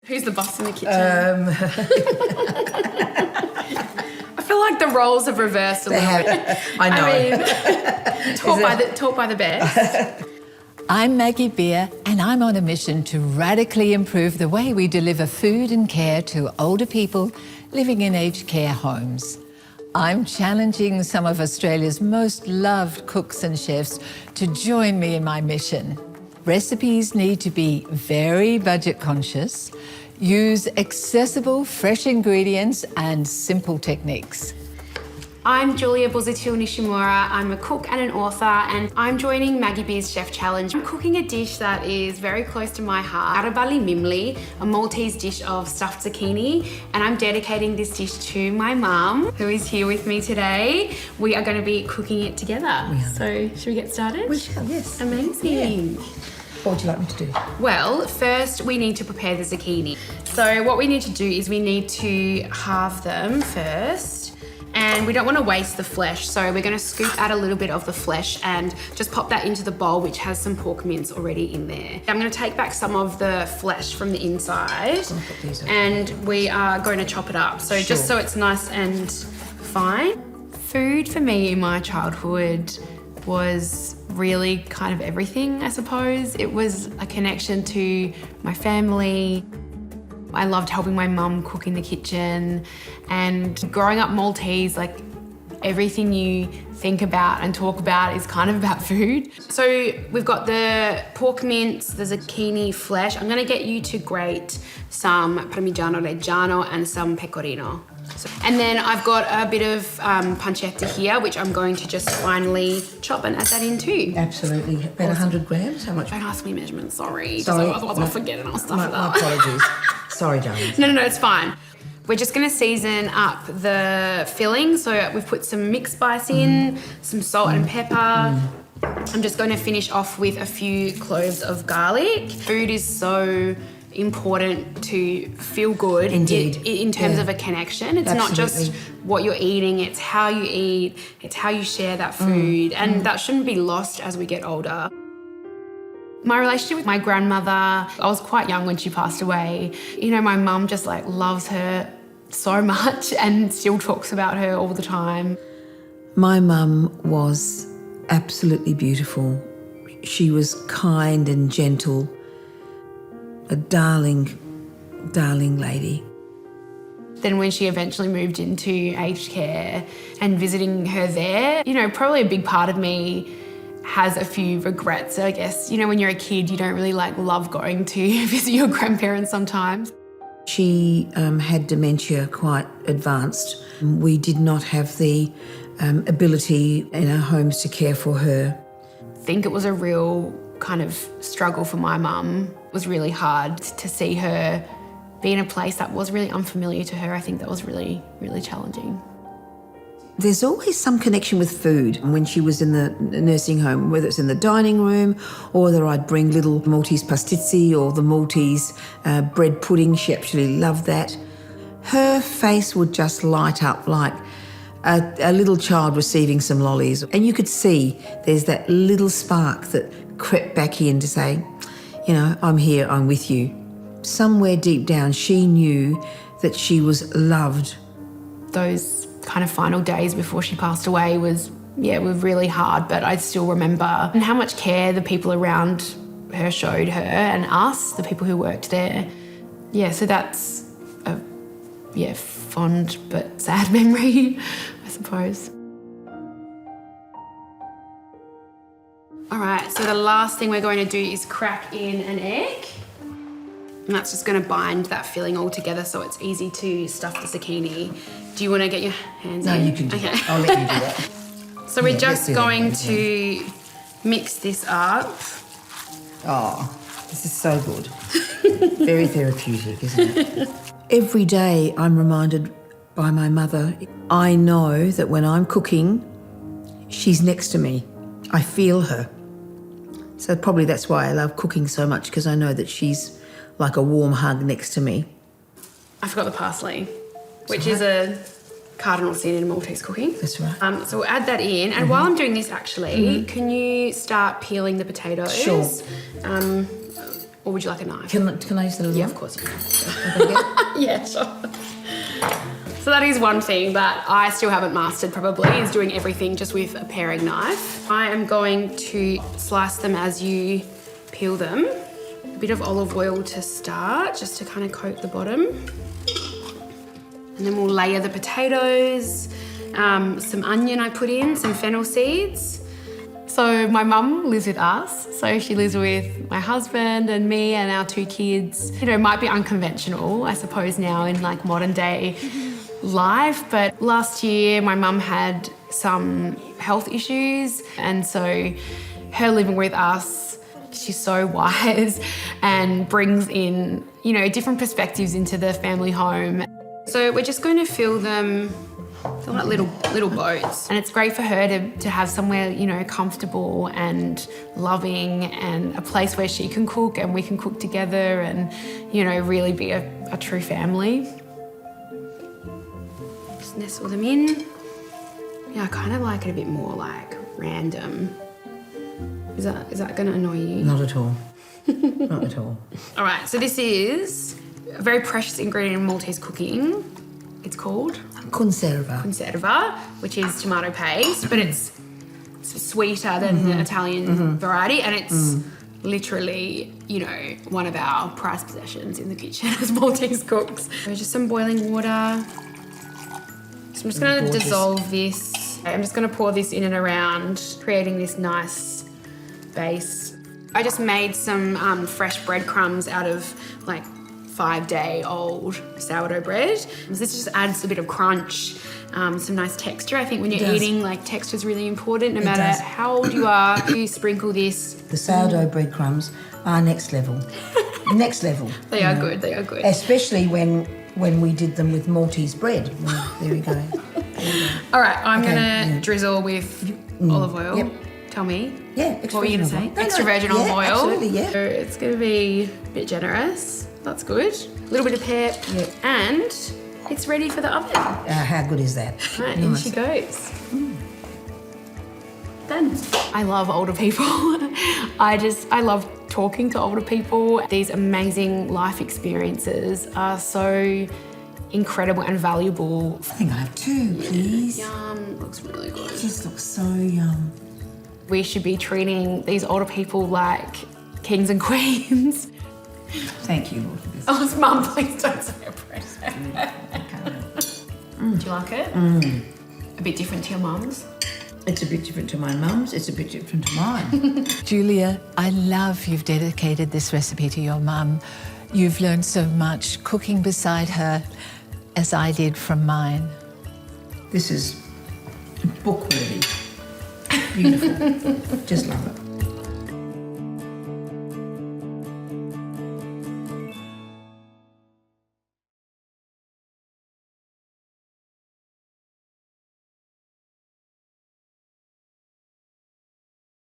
Who's the boss in the kitchen? I feel like the roles have reversed a little bit. I know. I mean, taught by the best. I'm Maggie Beer, and I'm on a mission to radically improve the way we deliver food and care to older people living in aged care homes. I'm challenging some of Australia's most loved cooks and chefs to join me in my mission. Recipes need to be very budget conscious, use accessible, fresh ingredients and simple techniques. I'm Julia Busuttil Nishimura. I'm a cook and an author, and I'm joining Maggie Beer's Chef Challenge. I'm cooking a dish that is very close to my heart, arabali mimli, a Maltese dish of stuffed zucchini, and I'm dedicating this dish to my mum, who is here with me today. We are going to be cooking it together. So, should we get started? We shall, yes. Amazing. Yeah. What would you like me to do? Well, first we need to prepare the zucchini. So what we need to do is we need to halve them first. And we don't want to waste the flesh, so we're going to scoop out a little bit of the flesh and just pop that into the bowl, which has some pork mince already in there. I'm going to take back some of the flesh from the inside, and we are going to chop it up. So just so it's nice and fine. Food for me in my childhood was really kind of everything, I suppose. It was a connection to my family. I loved helping my mum cook in the kitchen, and growing up Maltese, like everything you think about and talk about is kind of about food. So we've got the pork mince, the zucchini flesh. I'm gonna get you to grate some Parmigiano Reggiano and some pecorino. And then I've got a bit of pancetta here, which I'm going to just finely chop and add that in too. Absolutely. About 100 grams? How much? Don't ask me measurements, sorry. Sorry. Otherwise I'll forget and I'll stuff it up. My apologies. Sorry, darling. No, it's fine. We're just gonna season up the filling. So we've put some mixed spice in, some salt and pepper. I'm just gonna finish off with a few cloves of garlic. Food is so important to feel good. Indeed. In terms of a connection. It's not just what you're eating, it's how you eat, it's how you share that food. And that shouldn't be lost as we get older. My relationship with my grandmother, I was quite young when she passed away. You know, my mum just like loves her so much and still talks about her all the time. My mum was absolutely beautiful. She was kind and gentle. A darling, darling lady. Then when she eventually moved into aged care and visiting her there, you know, probably a big part of me has a few regrets, I guess. You know, when you're a kid, you don't really love going to visit your grandparents sometimes. She had dementia quite advanced. We did not have the ability in our homes to care for her. I think it was a real kind of struggle for my mum. It was really hard to see her be in a place that was really unfamiliar to her. I think that was really, really challenging. There's always some connection with food when she was in the nursing home, whether it's in the dining room or whether I'd bring little Maltese pasticci or the Maltese bread pudding. She absolutely loved that. Her face would just light up like a little child receiving some lollies. And you could see there's that little spark that crept back in to say, you know, I'm here, I'm with you. Somewhere deep down, she knew that she was loved. Those kind of final days before she passed away were really hard, but I still remember how much care the people around her showed her and us, the people who worked there. Yeah, so that's a fond but sad memory, I suppose. All right, so the last thing we're going to do is crack in an egg. And that's just going to bind that filling all together so it's easy to stuff the zucchini. Do you want to get your hands in? No, you can do that. I'll let you do that. So we're just going to mix this up. Oh, this is so good. Very therapeutic, isn't it? Every day I'm reminded by my mother, I know that when I'm cooking, she's next to me. I feel her. So probably that's why I love cooking so much, because I know that she's like a warm hug next to me. I forgot the parsley, which is a cardinal sin in Maltese cooking. That's right. So we'll add that in. And while I'm doing this, actually, can you start peeling the potatoes? Sure. Or would you like a knife? Can I use the little Yeah, one? of course you can. Okay. Yeah, sure. So that is one thing that I still haven't mastered probably, is doing everything just with a paring knife. I am going to slice them as you peel them. A bit of olive oil to start, just to kind of coat the bottom. And then we'll layer the potatoes, some onion I put in, some fennel seeds. So my mum lives with us, so she lives with my husband and me and our 2 kids. You know, it might be unconventional, I suppose, now in like modern day life, but last year my mum had some health issues, and so her living with us, she's so wise and brings in, you know, different perspectives into the family home. So we're just going to fill them. They're like little boats, and it's great for her to have somewhere, you know, comfortable and loving, and a place where she can cook and we can cook together, and, you know, really be a true family. Just nestle them in. Yeah, I kind of like it a bit more like random. Is that going to annoy you? Not at all. Not at all. All right, so this is a very precious ingredient in Maltese cooking. It's called Conserva. which is tomato paste, but it's sweeter than the Italian variety, and it's literally, you know, one of our prized possessions in the kitchen as Maltese cooks. So just some boiling water. So I'm just going to dissolve this. I'm just going to pour this in and around, creating this nice base. I just made some fresh breadcrumbs out of like 5-day-old sourdough bread. This just adds a bit of crunch, some nice texture. I think when you're eating, like, texture is really important, no matter how old you are. You sprinkle this. The sourdough breadcrumbs are next level. Next level. They are good, they are good. Especially when we did them with Maltese bread. Well, there we go. All right, I'm gonna drizzle with olive oil. Yep. Tell me. Yeah, What were you gonna say? No, Extra virgin olive oil. Absolutely, yeah. So it's gonna be a bit generous. That's good. A little bit of pep, and it's ready for the oven. How good is that? Right, in she goes. Done. I love older people. I love talking to older people. These amazing life experiences are so incredible and valuable. I think I have 2, please. Yum, looks really good. It just looks so yum. We should be treating these older people like kings and queens. Thank you, Lord, for this. Oh, Mum, please don't say a prayer. Do you like it? A bit different to your mum's? It's a bit different to my mum's. It's a bit different to mine. Julia, I love you've dedicated this recipe to your mum. You've learned so much cooking beside her, as I did from mine. This is book-worthy. Beautiful. Just love it.